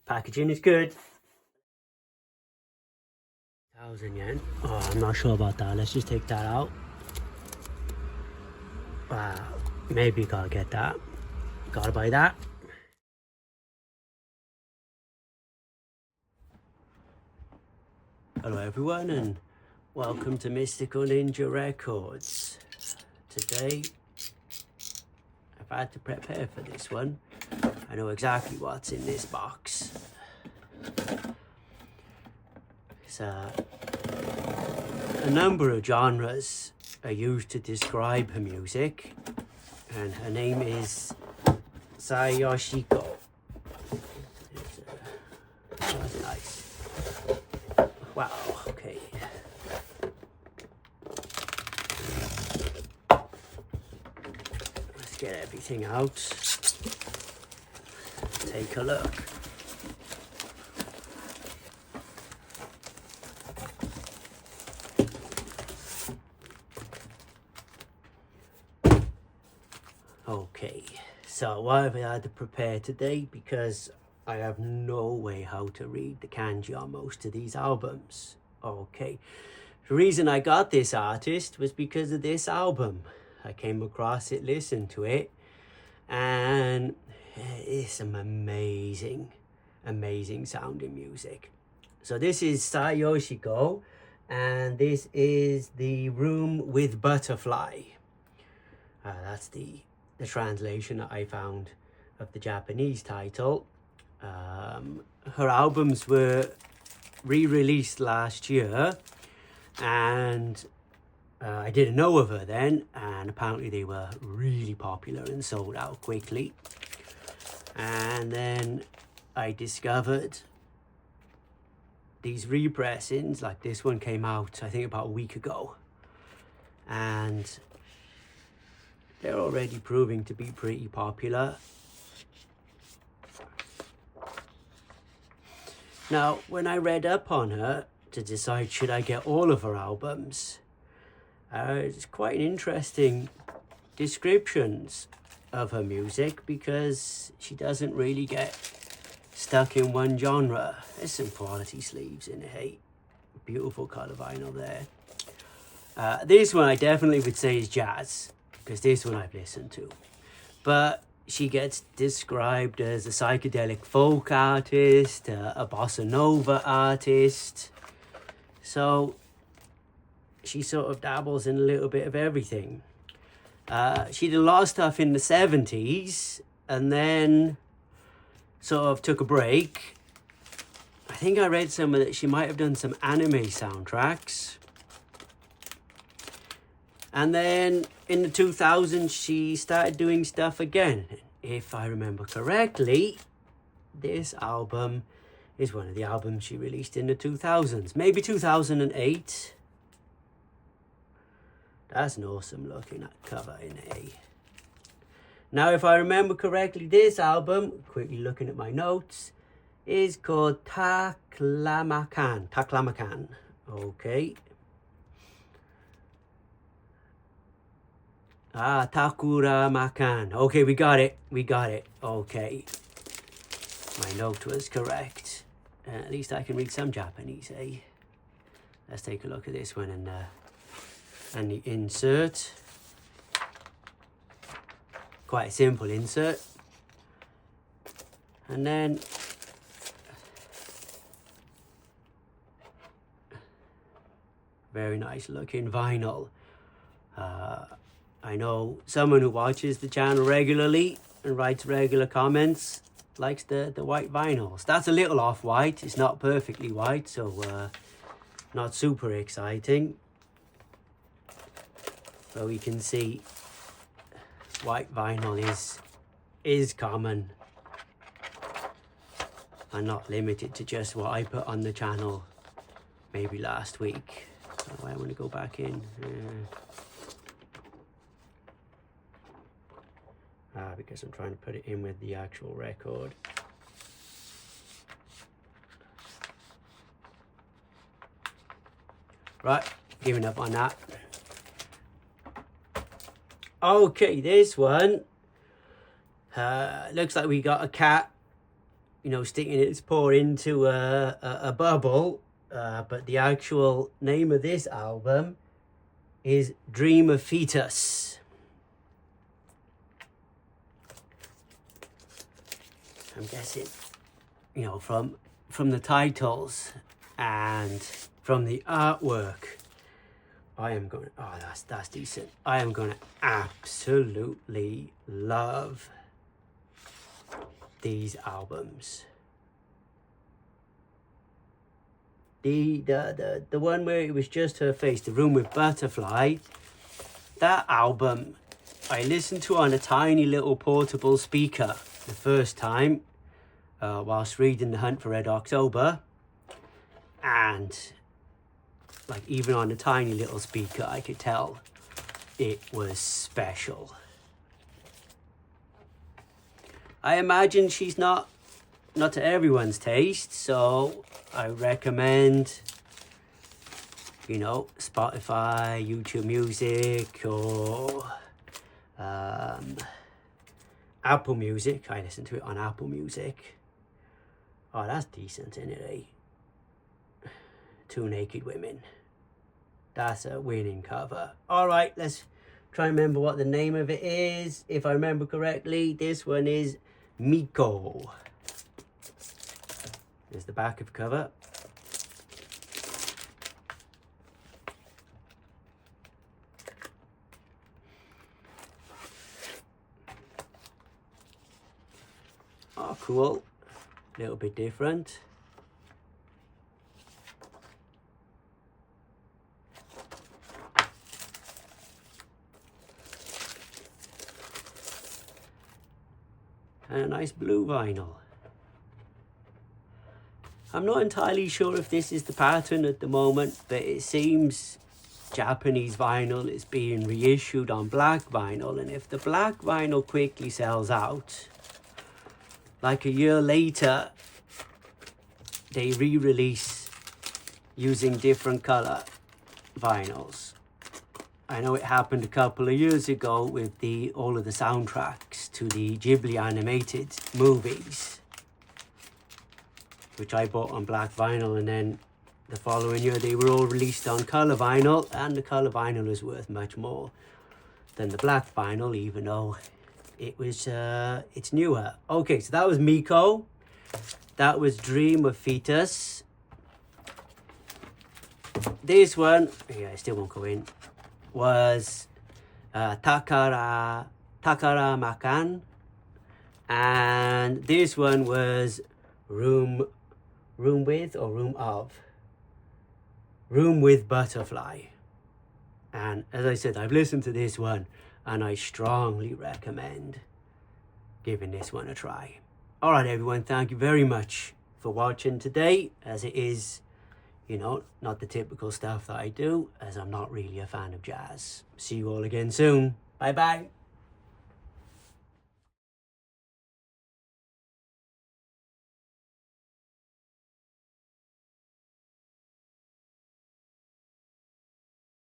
Packaging is good. 1,000 yen. Oh, I'm not sure about that. Let's just take that out. Maybe gotta get that. Gotta buy that. Hello everyone and welcome to Mystical Ninja Records. Today I've had to prepare for this one. I know exactly what's in this box. It's a number of genres are used to describe her music, and her name is Sai Yoshiko. That's nice. Wow, okay. Let's get everything out. Take a look. Okay, so what have I had to prepare today? Because I have no way how to read the kanji on most of these albums. Okay, the reason I got this artist was because of this album. I came across it, listened to it, and it's some amazing sounding music. So this is Sai Yoshiko, and this is The Room with Butterfly. That's the translation that I found of the Japanese title. Her albums were re-released last year, and I didn't know of her then, and apparently they were really popular and sold out quickly. And then I discovered these repressings, like this one came out I think about a week ago, and they're already proving to be pretty popular. Now, when I read up on her to decide should I get all of her albums, it's quite an interesting descriptions of her music, because she doesn't really get stuck in one genre. There's some quality sleeves in it, hey? Beautiful colour vinyl there. This one I definitely would say is jazz, because this one I've listened to. But she gets described as a psychedelic folk artist, a bossa nova artist. So she sort of dabbles in a little bit of everything. She did a lot of stuff in the 70s and then sort of took a break. I think I read somewhere that she might have done some anime soundtracks. And then in the 2000s, she started doing stuff again. If I remember correctly, this album is one of the albums she released in the 2000s, maybe 2008. That's an awesome looking cover in A. Now, if I remember correctly, this album, quickly looking at my notes, is called Taklamakan. Taklamakan. Okay. Taklamakan. Okay, we got it. Okay. My note was correct. At least I can read some Japanese, eh? Let's take a look at this one and the insert. Quite a simple insert. And then very nice looking vinyl. I know someone who watches the channel regularly and writes regular comments likes the white vinyls. That's a little off-white. It's not perfectly white, so not super exciting. But we can see white vinyl is common and not limited to just what I put on the channel maybe last week. So I want to go back in. Because I'm trying to put it in with the actual record. Right, giving up on that. Okay, this one looks like we got a cat you know, sticking its paw into a bubble, but the actual name of this album is Dream of Fetus. I'm guessing, you know, from the titles and from the artwork, I am going, oh, that's decent. I am going to absolutely love these albums. The one where it was just her face, The Room with Butterfly, that album I listened to on a tiny little portable speaker the first time whilst reading The Hunt for Red October, and like even on a tiny little speaker I could tell it was special. I imagine she's not to everyone's taste, so I recommend, you know, Spotify, YouTube Music, or Apple Music. I listen to it on Apple Music. Oh, that's decent, isn't it, eh? Two Naked Women. That's a winning cover. All right, let's try and remember what the name of it is. If I remember correctly, this one is Mikkou. There's the back of the cover. Oh, cool. A little bit different. And a nice blue vinyl. I'm not entirely sure if this is the pattern at the moment, but it seems Japanese vinyl is being reissued on black vinyl, and if the black vinyl quickly sells out, like a year later they re-release using different color vinyls. I know it happened a couple of years ago with all of the soundtracks to the Ghibli animated movies, which I bought on black vinyl, and then the following year they were all released on color vinyl, and the color vinyl is worth much more than the black vinyl, even though it was it's newer. Okay, so that was Mikkou. That was Dream of Fetus. This one, yeah, I still won't go in, was Taklamakan, and this one was Room with Butterfly. And as I said, I've listened to this one and I strongly recommend giving this one a try. All right, everyone, thank you very much for watching today, as it is, you know, not the typical stuff that I do, as I'm not really a fan of jazz. See you all again soon. Bye bye.